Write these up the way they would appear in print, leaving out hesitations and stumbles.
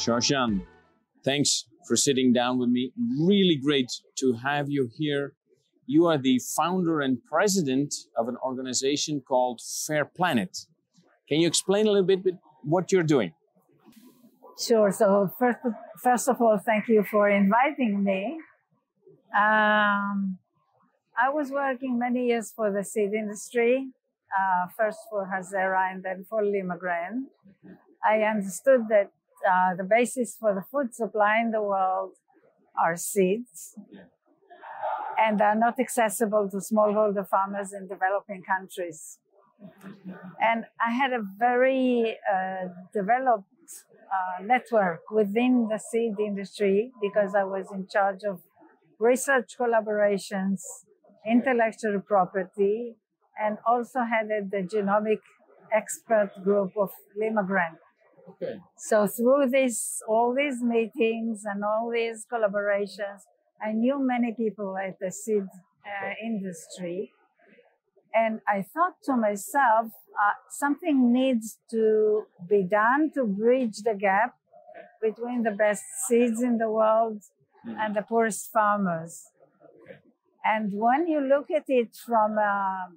Shoshan, thanks for sitting down with me. Really great to have you here. You are the founder and president of an organization called Fair Planet. Can you explain a little bit what you're doing? Sure. So first of all, thank you for inviting me. I was working many years for the seed industry, first for Hazera and then for Limagren. I understood that the basis for the food supply in the world are seeds, and are not accessible to smallholder farmers in developing countries. And I had a very developed network within the seed industry because I was in charge of research collaborations, intellectual property, and also headed the genomic expert group of Limagren. Okay. So through all these meetings and all these collaborations, I knew many people at the seed industry. And I thought to myself, something needs to be done to bridge the gap between the best seeds in the world and the poorest farmers. And when you look at it from a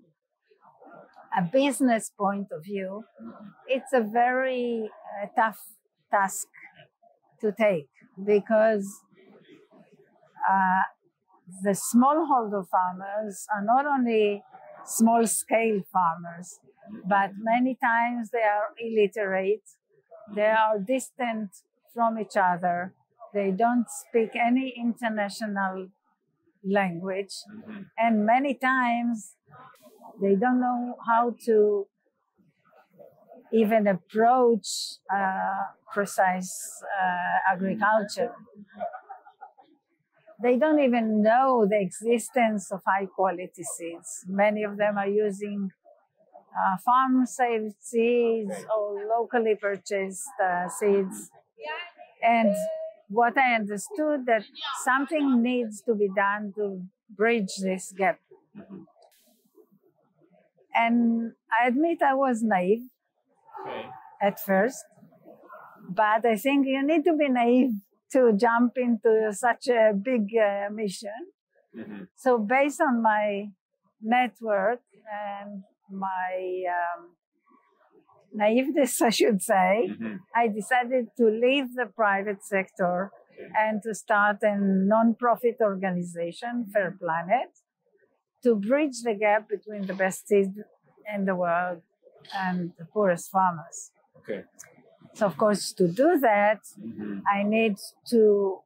business point of view, it's a very tough task to take because the smallholder farmers are not only small-scale farmers, but many times they are illiterate, they are distant from each other, they don't speak any international language, and many times they don't know how to even approach precise agriculture. They don't even know the existence of high-quality seeds. Many of them are using farm-saved seeds or locally purchased seeds. And what I understood that something needs to be done to bridge this gap. And I admit I was naive at first, but I think you need to be naive to jump into such a big mission. So based on my network and my naiveness, I should say, I decided to leave the private sector and to start a non-profit organization, Fair Planet, to bridge the gap between the best seed in the world and the poorest farmers. Okay. So, of course, to do that, I need to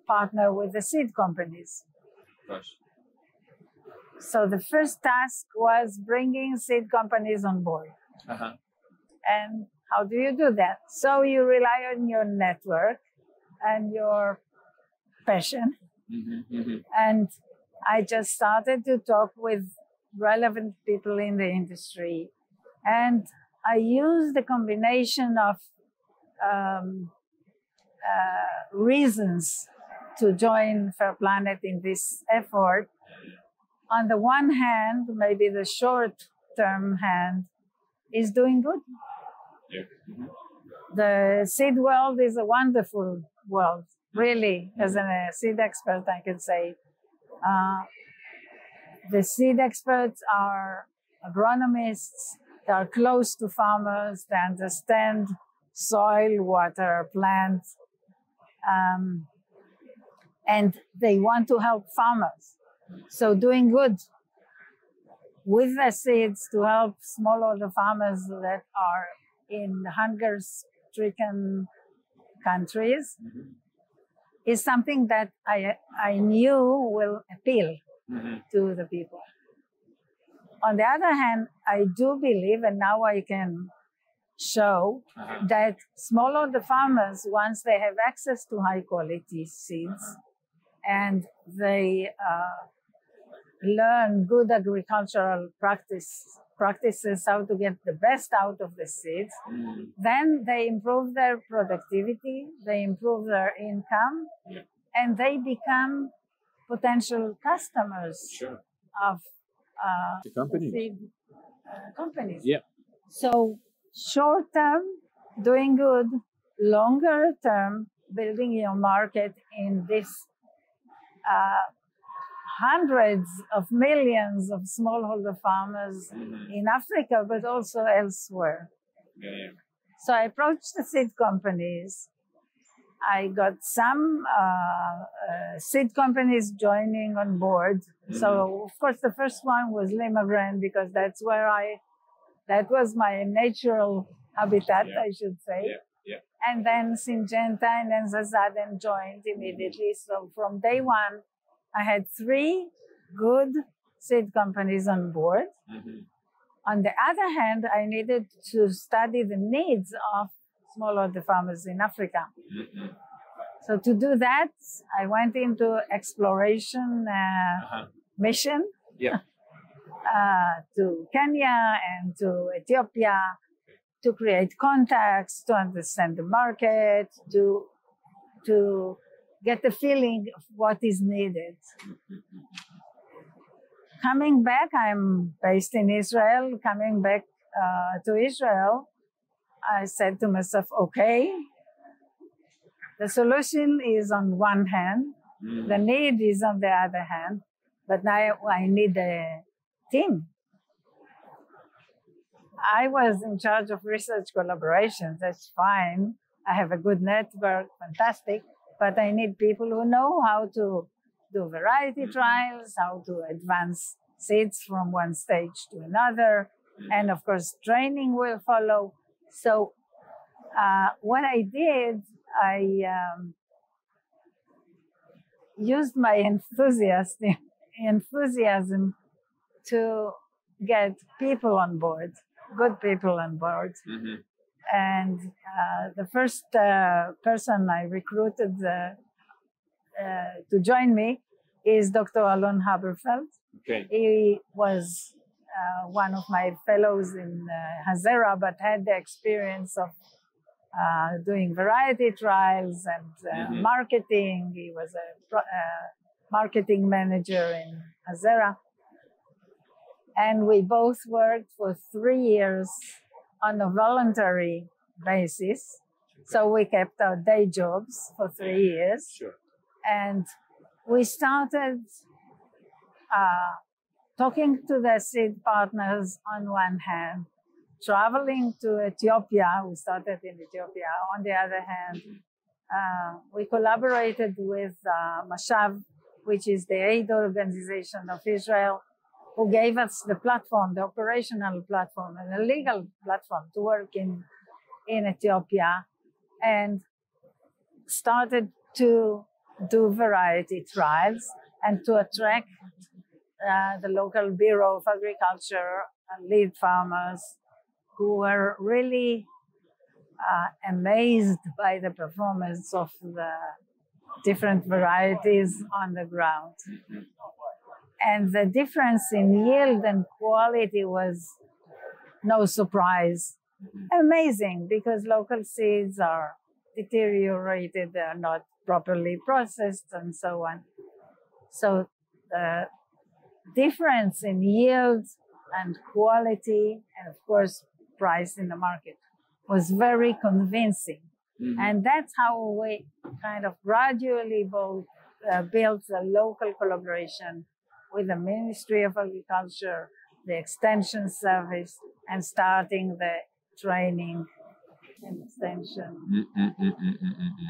partner with the seed companies. Gosh. So the first task was bringing seed companies on board. And how do you do that? So you rely on your network and your passion. And I just started to talk with relevant people in the industry. And I used the combination of reasons to join Fair Planet in this effort. On the one hand, maybe the short-term hand is doing good. The seed world is a wonderful world, really. As a seed expert, I can say. The seed experts are agronomists. They are close to farmers. They understand soil, water, plants, and they want to help farmers. So doing good with the seeds to help smallholder farmers that are in hunger-stricken countries is something that I knew will appeal to the people. On the other hand, I do believe, and now I can show, that smallholder farmers, once they have access to high-quality seeds and they learn good agricultural practices, how to get the best out of the seeds, then they improve their productivity, they improve their income, and they become potential customers of the company. seed companies. Yeah. So short term, doing good, longer term, building your market in this hundreds of millions of smallholder farmers in Africa, but also elsewhere. Yeah. So I approached the seed companies. I got some seed companies joining on board. So, of course, the first one was Limagran, because that was my natural habitat, I should say. Yeah. And then Syngenta and then Zazaden joined immediately. So from day one, I had 3 good seed companies on board. On the other hand, I needed to study the needs of smallholder farmers in Africa. So to do that, I went into exploration mission to Kenya and to Ethiopia to create contacts, to understand the market, to get the feeling of what is needed. Coming back, I'm based in Israel. Coming back to Israel, I said to myself, okay, the solution is on one hand, the need is on the other hand, but now I need a team. I was in charge of research collaborations, that's fine. I have a good network, fantastic, but I need people who know how to do variety trials, how to advance seeds from one stage to another, and of course, training will follow. So what I did, I used my enthusiasm to get people on board, good people on board. And the first person I recruited to join me is Dr. Alon Haberfeld. Okay. He was one of my fellows in Hazara, but had the experience of doing variety trials and marketing. He was a marketing manager in Hazara. And we both worked for 3 years on a voluntary basis. So we kept our day jobs for 3 years. Sure. And we started talking to the seed partners on one hand, traveling to Ethiopia. We started in Ethiopia. On the other hand, we collaborated with Mashav, which is the aid organization of Israel, who gave us the platform, the operational platform, and the legal platform to work in Ethiopia, and started to do variety trials and to attract the local Bureau of Agriculture and lead farmers who were really amazed by the performance of the different varieties on the ground. And the difference in yield and quality was no surprise. Amazing, because local seeds are deteriorated, they are not properly processed, and so on. So the difference in yield and quality, and of course, price in the market, was very convincing. And that's how we kind of gradually built a local collaboration with the Ministry of Agriculture, the Extension Service, and starting the training and extension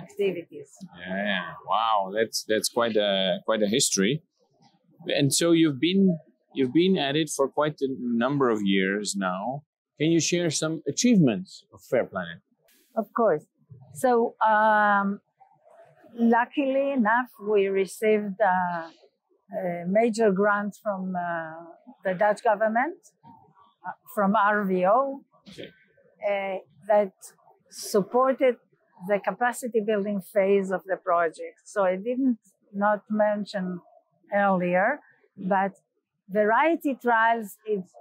activities. Yeah, wow, that's quite a history. And so you've been at it for quite a number of years now. Can you share some achievements of Fair Planet? Of course. So luckily enough, we received a major grant from the Dutch government, from RVO, that supported the capacity building phase of the project. So I didn't not mention earlier, but variety trials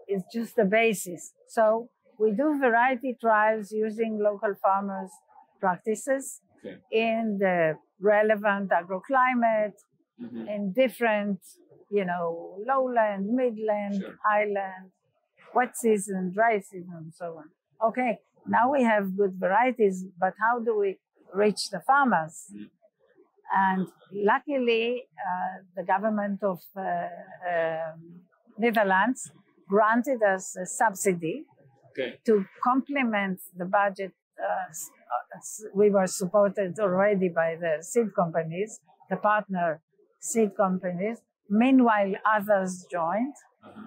is just the basis. So we do variety trials using local farmers' practices in the relevant agroclimate, in different, lowland, midland, highland, wet season, dry season, and so on. Okay, Now we have good varieties, but how do we reach the farmers? And luckily, the government of Netherlands granted us a subsidy to complement the budget. We were supported already by the seed companies, the partner seed companies. Meanwhile, others joined.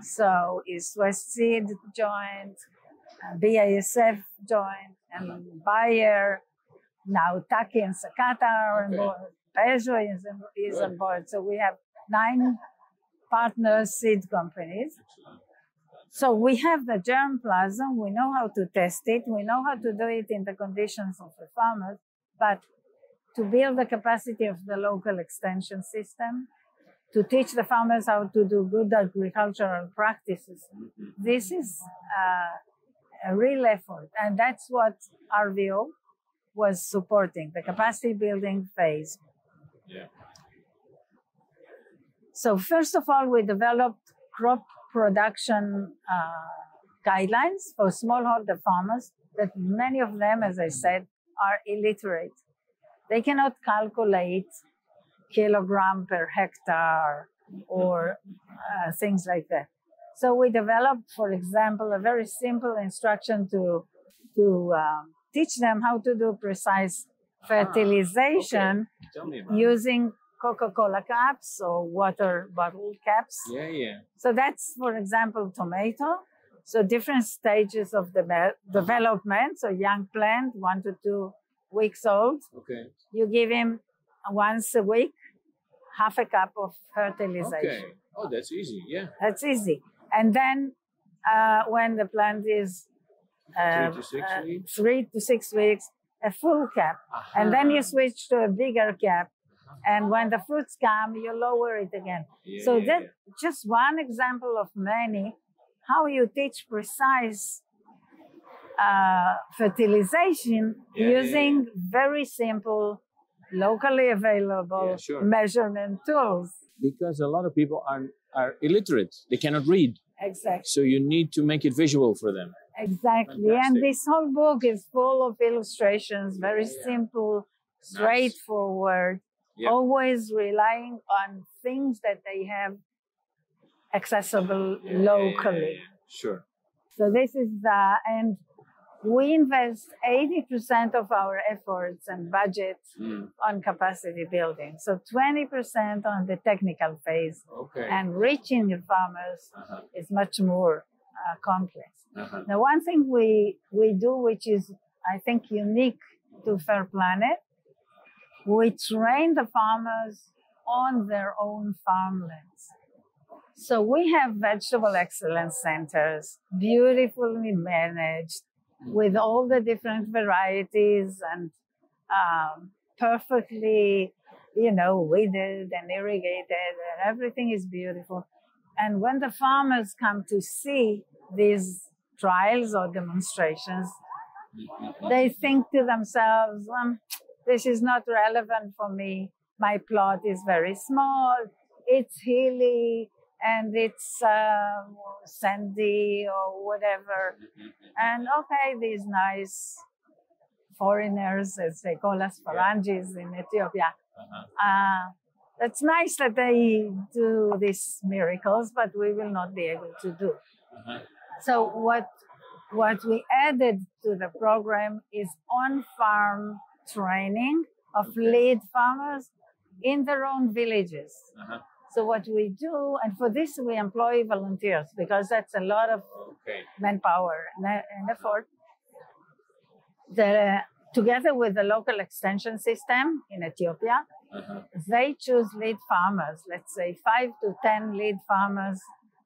So East West Seed joined, BASF joined, and Bayer, now Taki and Sakata are on board, Peugeot is on board. So we have 9 partner seed companies. So we have the germplasm, we know how to test it, we know how to do it in the conditions of the farmers, but to build the capacity of the local extension system, to teach the farmers how to do good agricultural practices, this is a real effort. And that's what RVO was supporting, the capacity building phase. Yeah. So first of all, we developed crop production guidelines for smallholder farmers that many of them, as I said, are illiterate. They cannot calculate kilogram per hectare or things like that. So we developed, for example, a very simple instruction to teach them how to do precise fertilization using Coca-Cola caps or water bottle caps. Yeah. So that's, for example, tomato. So different stages of the development. So young plant, 1 to 2 weeks old. Okay. You give him once a week, half a cup of fertilization. Okay. Oh, that's easy. Yeah. That's easy. And then when the plant is 3 to 6 weeks. 3 to 6 weeks, a full cap. And then you switch to a bigger cap. And when the fruits come, you lower it again. So that's just one example of many, how you teach precise fertilization using very simple, locally available measurement tools. Because a lot of people are illiterate. They cannot read. Exactly. So you need to make it visual for them. Exactly. Fantastic. And this whole book is full of illustrations, very simple, straightforward. Yep. Always relying on things that they have accessible locally. Sure. So this is and we invest 80% of our efforts and budget on capacity building. So 20% on the technical phase. Okay. And reaching the farmers is much more complex. Now, one thing we do, which is, I think, unique to Fair Planet, we train the farmers on their own farmlands. So we have vegetable excellence centers, beautifully managed, with all the different varieties and perfectly, weeded and irrigated, and everything is beautiful. And when the farmers come to see these trials or demonstrations, they think to themselves, this is not relevant for me. My plot is very small, it's hilly, and it's sandy or whatever. And okay, these nice foreigners, as they call us, Farangis in Ethiopia, it's nice that they do these miracles, but we will not be able to do. So what we added to the program is on-farm training of lead farmers in their own villages. So what we do, and for this we employ volunteers because that's a lot of manpower and effort. Together with the local extension system in Ethiopia, they choose lead farmers, let's say 5 to 10 lead farmers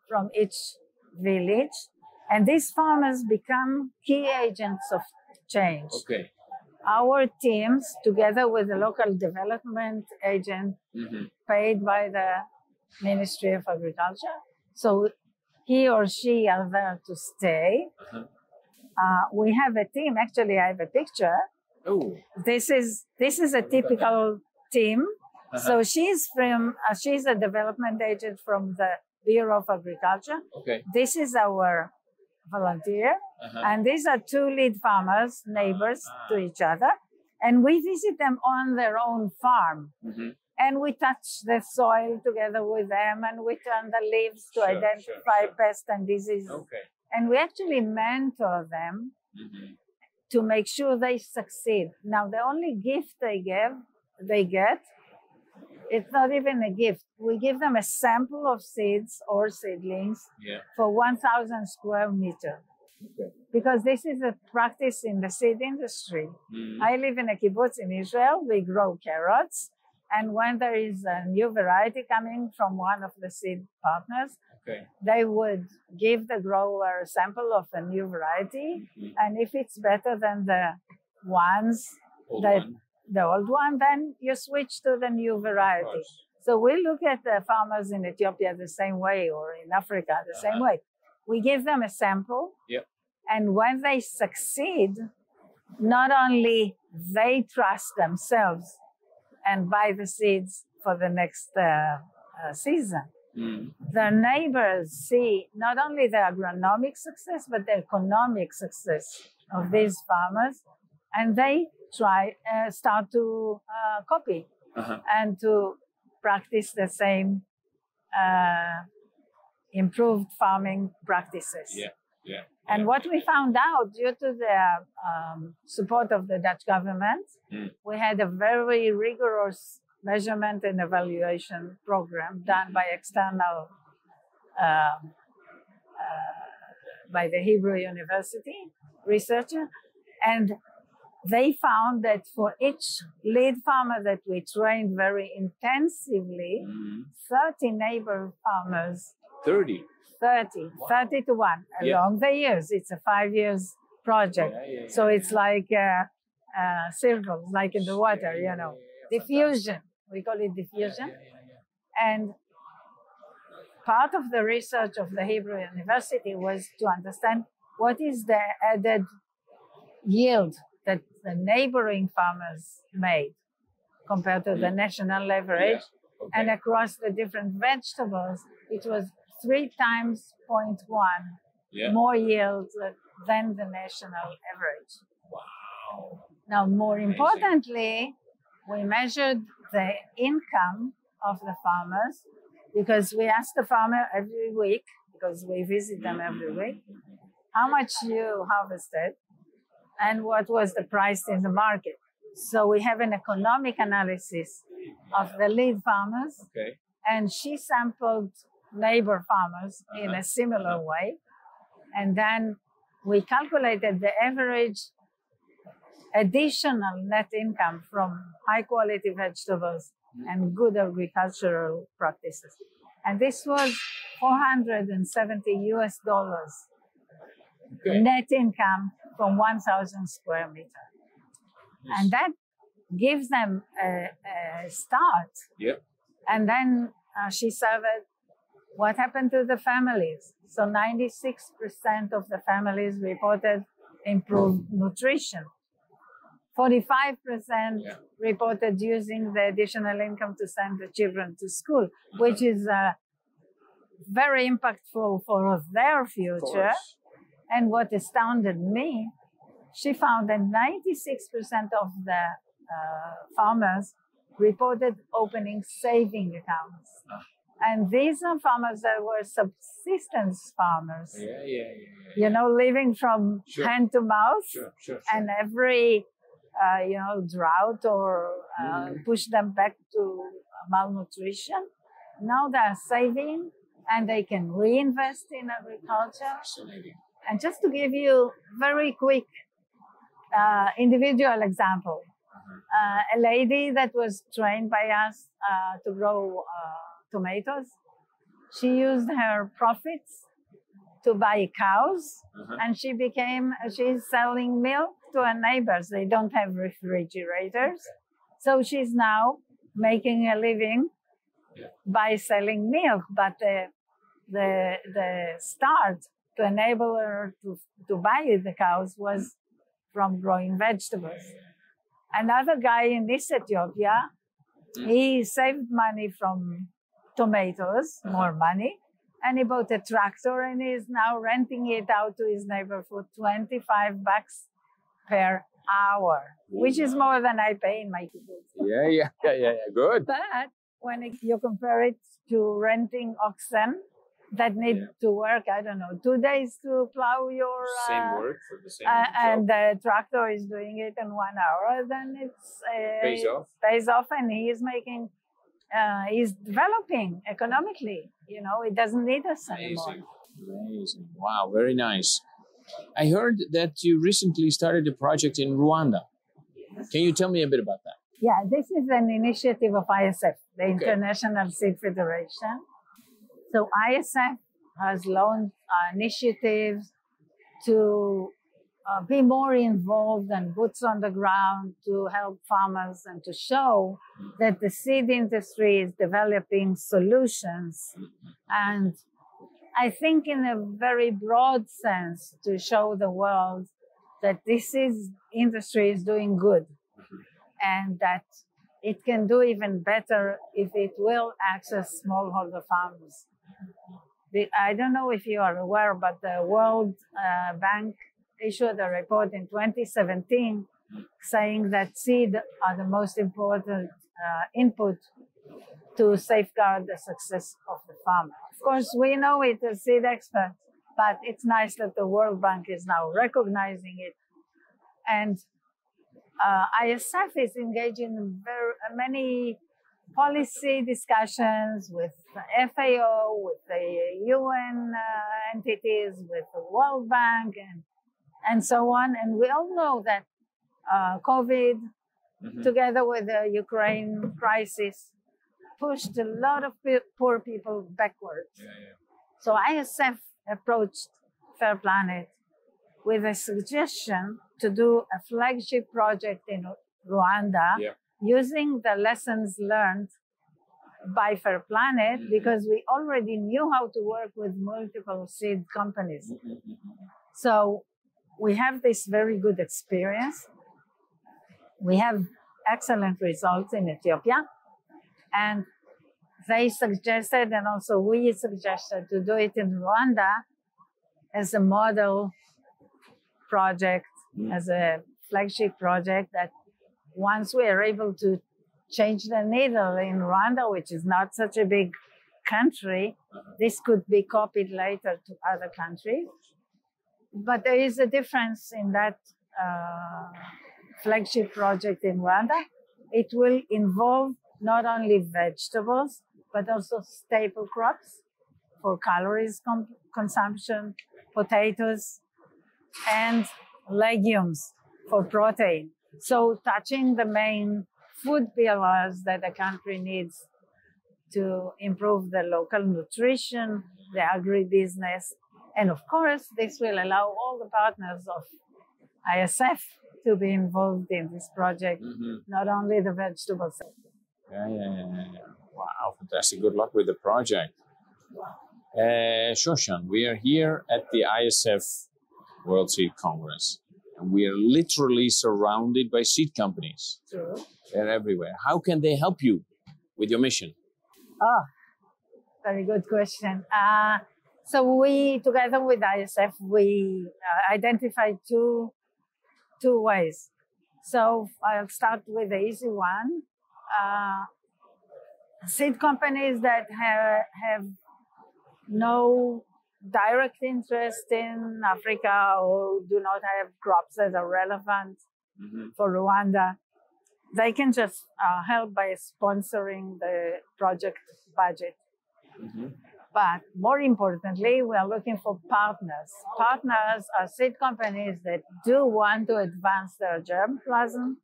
from each village. And these farmers become key agents of change. Okay. Our teams, together with the local development agent paid by the Ministry of Agriculture, so he or she are there to stay. We have a team. Actually, I have a picture. Oh. This is a typical team. So she's a development agent from the Bureau of Agriculture. Okay. This is our volunteer. And these are two lead farmers, neighbors to each other. And we visit them on their own farm. And we touch the soil together with them, and we turn the leaves to identify pests and diseases. And we actually mentor them to make sure they succeed. Now, the only gift they get, it's not even a gift. We give them a sample of seeds or seedlings for 1,000 square meters. Because this is a practice in the seed industry. I live in a kibbutz in Israel. We grow carrots. And when there is a new variety coming from one of the seed partners, they would give the grower a sample of a new variety. And if it's better than the old one, then you switch to the new variety. So we look at the farmers in Ethiopia the same way, or in Africa the same way. We give them a sample. And when they succeed, not only they trust themselves and buy the seeds for the next season, their neighbors see not only the agronomic success, but the economic success of these farmers, and they start to copy and to practice the same improved farming practices. And what we found out, due to the support of the Dutch government, we had a very rigorous measurement and evaluation program done by external, by the Hebrew University researcher. And they found that for each lead farmer that we trained very intensively, 30 neighbor farmers. 30 to 1 along the years. It's a 5 years project. So it's like circles, like in the water, you know. Diffusion, we call it diffusion. And part of the research of the Hebrew University was to understand what is the added yield that the neighboring farmers made compared to the national average. And across the different vegetables, it was 3 times 0.1 more yield than the national average. Wow. Now, more importantly, we measured the income of the farmers, because we asked the farmer every week, because we visit them every week, how much you harvested and what was the price in the market. So we have an economic analysis of the lead farmers, and she sampled neighbor farmers in a similar way. And then we calculated the average additional net income from high quality vegetables and good agricultural practices. And this was $470 net income from 1,000 square meters. And that gives them a start. And then she surveyed what happened to the families. So 96% of the families reported improved nutrition. 45% reported using the additional income to send the children to school, which is very impactful for their future. And what astounded me, she found that 96% of the farmers reported opening saving accounts. And these are farmers that were subsistence farmers. You know, living from hand to mouth. And every, drought or push them back to malnutrition. Now they are saving and they can reinvest in agriculture. And just to give you very quick individual example, a lady that was trained by us to grow tomatoes, she used her profits to buy cows, and she's selling milk to her neighbors. They don't have refrigerators. So she's now making a living by selling milk. But the start to enable her to buy the cows was from growing vegetables. Another guy in East Ethiopia, he saved money from tomatoes, more money, And he bought a tractor and is now renting it out to his neighbor for $25 per hour, which is more than I pay in my kibbutz. Yeah. Good. But when you compare it to renting oxen that need to work, I don't know, 2 days to plow your... Same work for the same and job. the tractor is doing it in 1 hour, then it's... Pays off. Pays off, and he is making... he's developing economically. You know, it doesn't need us anymore. Amazing. Wow, very nice. I heard that you recently started a project in Rwanda. Can you tell me a bit about that? Yeah, this is an initiative of ISF, the International Seed Federation. So ISF has launched initiatives to be more involved and boots on the ground to help farmers and to show that the seed industry is developing solutions. And I think in a very broad sense to show the world that this industry is doing good and that it can do even better if it will access smallholder farmers. I don't know if you are aware, but the World Bank issued a report in 2017 saying that seed are the most important input to safeguard the success of the farmer. Of course, we know it as seed experts, but it's nice that the World Bank is now recognizing it. And ISF is engaged in many policy discussions with the FAO, with the UN entities, with the World Bank, and so on. And we all know that COVID, together with the Ukraine crisis, pushed a lot of poor people backwards. So ISF approached Fair Planet with a suggestion to do a flagship project in Rwanda using the lessons learned by Fair Planet, because we already knew how to work with multiple seed companies. So we have this very good experience. We have excellent results in Ethiopia. And they suggested, and also we suggested, to do it in Rwanda as a model project, as a flagship project, that once we are able to change the needle in Rwanda, which is not such a big country, this could be copied later to other countries. But there is a difference in that flagship project in Rwanda. It will involve not only vegetables, but also staple crops for calories consumption, potatoes, and legumes for protein. So touching the main food pillars that a country needs to improve the local nutrition, the agribusiness. And of course, this will allow all the partners of ISF to be involved in this project, not only the vegetable sector. Wow, fantastic. Good luck with the project. Shoshan, we are here at the ISF World Seed Congress, and we are literally surrounded by seed companies. True. They're everywhere. How can they help you with your mission? Oh, very good question. So we, together with ISF, we identified two ways. So I'll start with the easy one. Seed companies that have no direct interest in Africa or do not have crops that are relevant for Rwanda, they can just help by sponsoring the project budget. But more importantly, we are looking for partners. Partners are seed companies that do want to advance their germplasm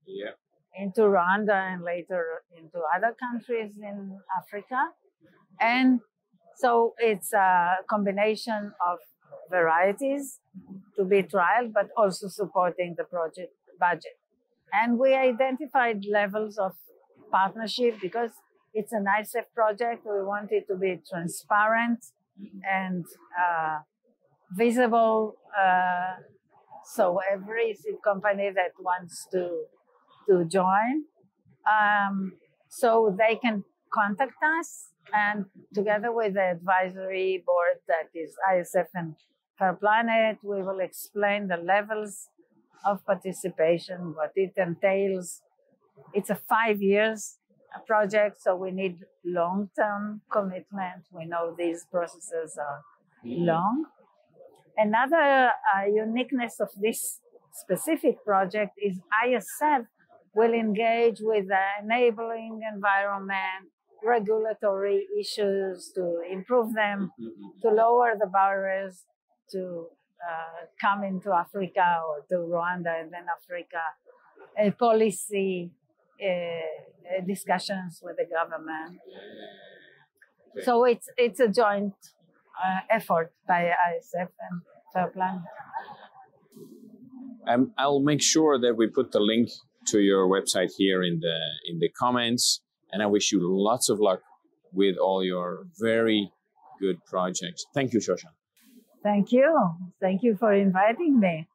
into Rwanda and later into other countries in Africa. And so it's a combination of varieties to be trialed, but also supporting the project budget. And we identified levels of partnership because it's an ISF project. We want it to be transparent and visible. So every seed company that wants to join, so they can contact us, and together with the advisory board that is ISF and Fair Planet, we will explain the levels of participation, what it entails. It's a 5 years project, so we need long-term commitment. We know these processes are long. Another uniqueness of this specific project is ISF will engage with the enabling environment, regulatory issues to improve them, to lower the barriers to come into Africa or to Rwanda and then Africa, policy discussions with the government. So it's a joint effort by ISF and Fair Planet. I'll make sure that we put the link to your website here in the comments, and I wish you lots of luck with all your very good projects. Thank you, Shoshan. Thank you. Thank you for inviting me.